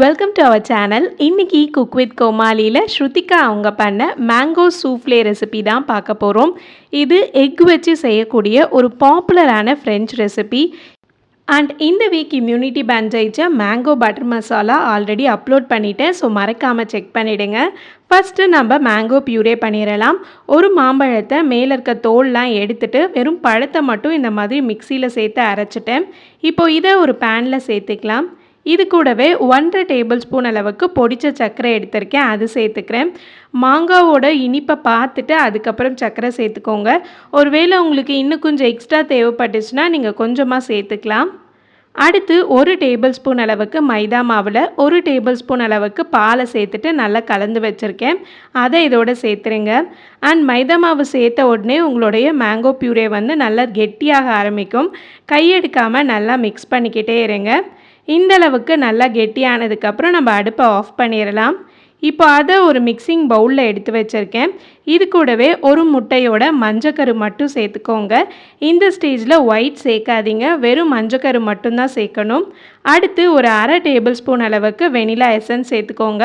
Welcome to our channel. இன்னைக்கு cook with கோமாலியில் ஸ்ருதிகா அவங்க பண்ண மேங்கோ சூஃப்ளே ரெசிபி தான் பார்க்க போகிறோம். இது எக் வச்சு செய்யக்கூடிய ஒரு பாப்புலரான ஃப்ரெஞ்ச் ரெசிபி. அண்ட் இந்த வீக் இம்யூனிட்டி பேண்ட் ஜெயிச்ச mango butter masala already upload பண்ணிட்டேன். ஸோ மறக்காமல் செக் பண்ணிவிடுங்க. ஃபஸ்ட்டு நம்ம மேங்கோ பியூரே பண்ணிடலாம். ஒரு மாம்பழத்தை மேலே இருக்க தோல்லாம் எடுத்துகிட்டு வெறும் பழத்தை மட்டும் இந்த மாதிரி மிக்சியில் சேர்த்து அரைச்சிட்டேன். இப்போது இதை ஒரு பேனில் சேர்த்துக்கலாம். இது கூடவே 1.5 டேபிள் ஸ்பூன் அளவுக்கு பொடிச்ச சர்க்கரை எடுத்திருக்கேன், அது சேர்த்துக்கிறேன். மாங்காவோட இனிப்பை பார்த்துட்டு அதுக்கப்புறம் சர்க்கரை சேர்த்துக்கோங்க. ஒருவேளை உங்களுக்கு இன்னும் கொஞ்சம் எக்ஸ்ட்ரா தேவைப்பட்டுச்சுன்னா நீங்கள் கொஞ்சமாக சேர்த்துக்கலாம். அடுத்து 1 டேபிள் ஸ்பூன் அளவுக்கு மைதா மாவில் 1 டேபிள் ஸ்பூன் அளவுக்கு பாலை சேர்த்துட்டு நல்லா கலந்து வச்சுருக்கேன். அதை இதோட சேர்த்துருங்க. அண்ட் மைதா மாவு சேர்த்த உடனே உங்களுடைய மேங்கோ பியூரே வந்து நல்லா கெட்டியாக ஆரம்பிக்கும். கையெடுக்காமல் நல்லா மிக்ஸ் பண்ணிக்கிட்டே இருங்க. இந்தளவுக்கு நல்லா கெட்டியானதுக்கப்புறம் நம்ம அடுப்பை ஆஃப் பண்ணிடலாம். இப்போ அதை ஒரு மிக்சிங் பவுலில் எடுத்து வச்சுருக்கேன். இது கூடவே ஒரு முட்டையோட மஞ்சக்கரு மட்டும் சேர்த்துக்கோங்க. இந்த ஸ்டேஜில் ஒயிட் சேர்க்காதீங்க, வெறும் மஞ்சக்கரு மட்டும்தான் சேர்க்கணும். அடுத்து ஒரு 1/2 டேபிள் ஸ்பூன் அளவுக்கு வெனிலா எசன்ஸ் சேர்த்துக்கோங்க.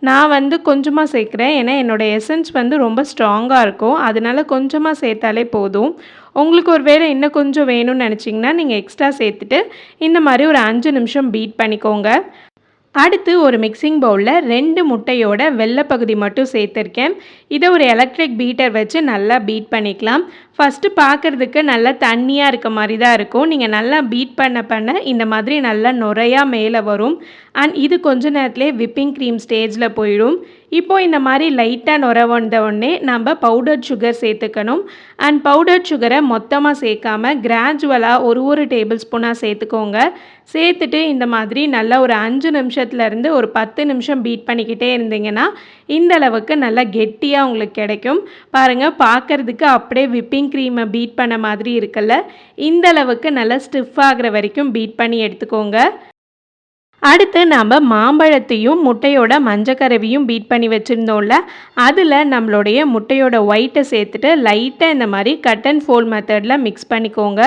நான் வந்து கொஞ்சமாக சேர்க்குறேன், ஏன்னா என்னோடய எசன்ஸ் வந்து ரொம்ப ஸ்ட்ராங்காக இருக்கும், அதனால கொஞ்சமாக சேர்த்தாலே போதும். உங்களுக்கு ஒரு வேளை இன்னும் கொஞ்சம் வேணும்னு நினச்சிங்கன்னா நீங்கள் எக்ஸ்ட்ரா சேர்த்துட்டு இந்த மாதிரி ஒரு 5 நிமிஷம் பீட் பண்ணிக்கோங்க. அடுத்து ஒரு மிக்சிங் பவுலில் 2 முட்டையோட வெள்ளை பகுதி மட்டும் சேர்த்துருக்கேன். இதை ஒரு எலக்ட்ரிக் பீட்டர் வச்சு நல்லா பீட் பண்ணிக்கலாம். ஃபஸ்ட்டு பார்க்குறதுக்கு நல்லா தண்ணியாக இருக்க மாதிரி தான் இருக்கும். நீங்கள் நல்லா பீட் பண்ண இந்த மாதிரி நல்லா நுரையாக மேலே வரும். அண்ட் இது கொஞ்ச நேரத்துலேயே விப்பிங் க்ரீம் ஸ்டேஜில் போயிடும். இப்போது இந்த மாதிரி லைட்டாக நுர வந்த உடனே நம்ம பவுடர் சுகர் சேர்த்துக்கணும். அண்ட் பவுடர் சுகரை மொத்தமாக சேர்க்காமல் கிராஜுவலாக ஒரு டேபிள் ஸ்பூனாக சேர்த்துக்கோங்க. சேர்த்துட்டு இந்த மாதிரி நல்லா ஒரு 5 நிமிஷத்துலேருந்து ஒரு 10 நிமிஷம் பீட் பண்ணிக்கிட்டே இருந்தீங்கன்னா இந்த அளவுக்கு நல்லா கெட்டியாக உங்களுக்கு கிடைக்கும். பாருங்கள், பார்க்குறதுக்கு அப்படியே விப்பிங் க்ரீமை பீட் பண்ண மாதிரி இருக்குல்ல, இந்த அளவுக்கு நல்லா ஸ்டிஃப் ஆகிற வரைக்கும் பீட் பண்ணி எடுத்துக்கோங்க. அடுத்து நம்ம மாம்பழத்தையும் முட்டையோட மஞ்சக்கரவையும் பீட் பண்ணி வச்சுருந்தோம்ல, அதில் நம்மளுடைய முட்டையோட ஒயிட்டை சேர்த்துட்டு லைட்டாக இந்த மாதிரி கட் அண்ட் ஃபோல்ட் மெத்தடில் மிக்ஸ் பண்ணிக்கோங்க.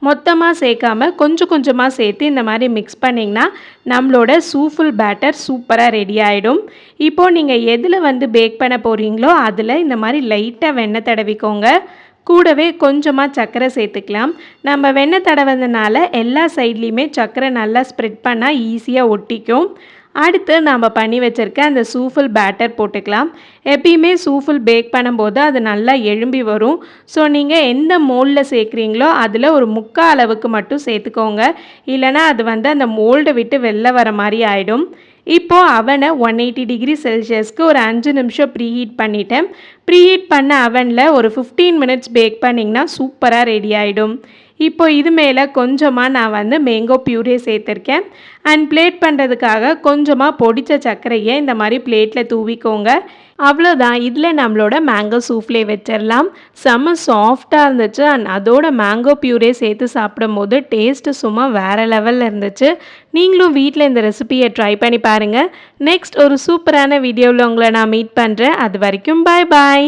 மொத்தமாக சேர்க்காம கொஞ்சம் கொஞ்சமாக சேர்த்து இந்த மாதிரி மிக்ஸ் பண்ணிங்கன்னா நம்மளோட சூஃபுல் பேட்டர் சூப்பராக ரெடி ஆகிடும். இப்போது நீங்கள் எதில் வந்து பேக் பண்ண போகிறீங்களோ அதில் இந்த மாதிரி லைட்டாக வெண்ணெய் தடவிக்கோங்க. கூடவே கொஞ்சமாக சர்க்கரை சேர்த்துக்கலாம். நம்ம வெண்ணெய் தடவதுனால எல்லா சைட்லேயுமே சர்க்கரை நல்லா ஸ்ப்ரெட் பண்ணால் ஈஸியாக ஒட்டிக்கும். அடுத்து நம்ம பண்ணி வச்சுருக்க அந்த சூஃபுல் பேட்டர் போட்டுக்கலாம். எப்பயுமே சூஃபுல் பேக் பண்ணும்போது அது நல்லா எழும்பி வரும். ஸோ நீங்கள் எந்த மோல்டில் சேர்க்குறீங்களோ அதில் ஒரு 3/4 அளவுக்கு மட்டும் சேர்த்துக்கோங்க, இல்லைனா அது வந்து அந்த மோல்டை விட்டு வெளில வர மாதிரி ஆகிடும். இப்போது அவனை 180 டிகிரி செல்சியஸ்க்கு ஒரு 5 நிமிஷம் ப்ரீஹீட் பண்ணிட்டேன். ப்ரீஹீட் பண்ண அவனில் ஒரு 15 மினிட்ஸ் பேக் பண்ணிங்கன்னா சூப்பராக ரெடி ஆகிடும். இப்போ இது மேலே கொஞ்சமாக நான் வந்து மேங்கோ பியூரே சேர்த்துருக்கேன். அண்ட் பிளேட் பண்ணுறதுக்காக கொஞ்சமாக பொடிச்ச சர்க்கரையை இந்த மாதிரி பிளேட்டில் தூவிக்கோங்க. அவ்வளோதான், இதில் நம்மளோட மேங்கோ சூஃப்ளே வச்சிடலாம். செம்ம சாஃப்டாக இருந்துச்சு. அண்ட் அதோட மேங்கோ பியூரே சேர்த்து சாப்பிடும் போது டேஸ்ட்டு சும்மா வேறு லெவலில் இருந்துச்சு. நீங்களும் வீட்டில் இந்த ரெசிபியை ட்ரை பண்ணி பாருங்கள். நெக்ஸ்ட் ஒரு சூப்பரான வீடியோவில் உங்களை நான் மீட் பண்ணுறேன். அது வரைக்கும் பாய் பாய்.